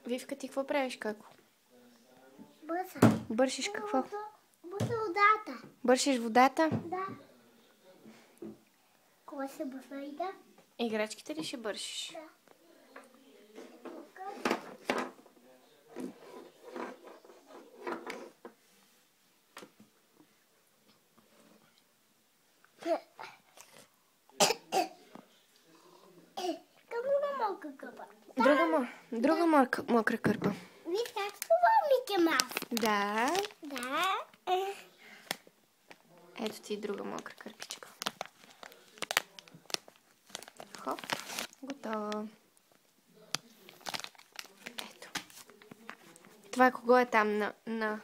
Вивка, ти какво правиш, како? Бърса. Бършиш какво? Бърса водата. Бършиш водата? Да. Кога се бърса и да? Играчките ли ще бършиш? Да. Друга мокра кърпа. Виж как това Мики Маус. Да. Да. Ето ти друга мокра кърпичка. Хоп. Готово. Ето. Това кого е там на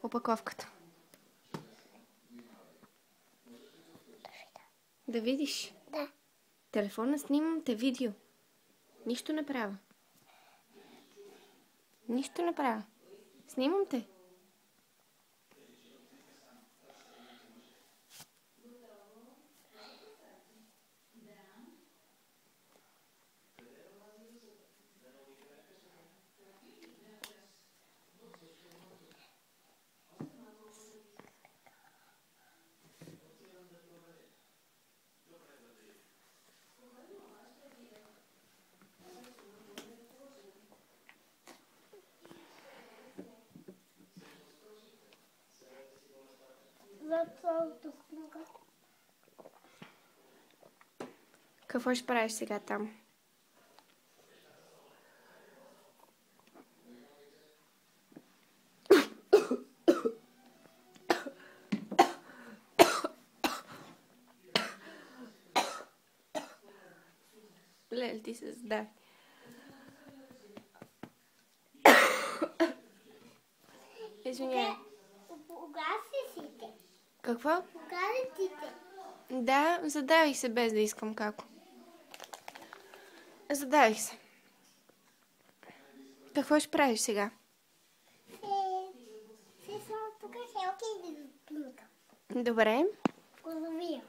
опаковката? Да видиш? Да. Телефона снимам те видео. Нищо не правя. Нищо не правя. Снимам те. Какво ще правиш сега там? Леле, ти се задай. Извиняй. Угаси сите. Какво? Угаси сите. Да, задавих се без да искам како. Задавих се. Какво ще правиш сега? Се само тук селки и да плюка. Добре. Го завия.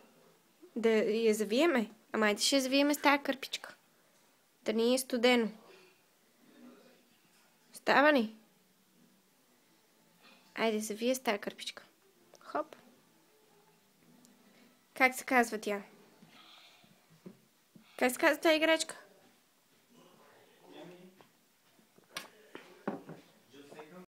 Да я завиеме. Ама айде ще я завиеме с тази кърпичка. Да ни е студено. Става ли? Айде, завие с тази кърпичка. Хоп. Как се казва тя? Как се казва тази играчка?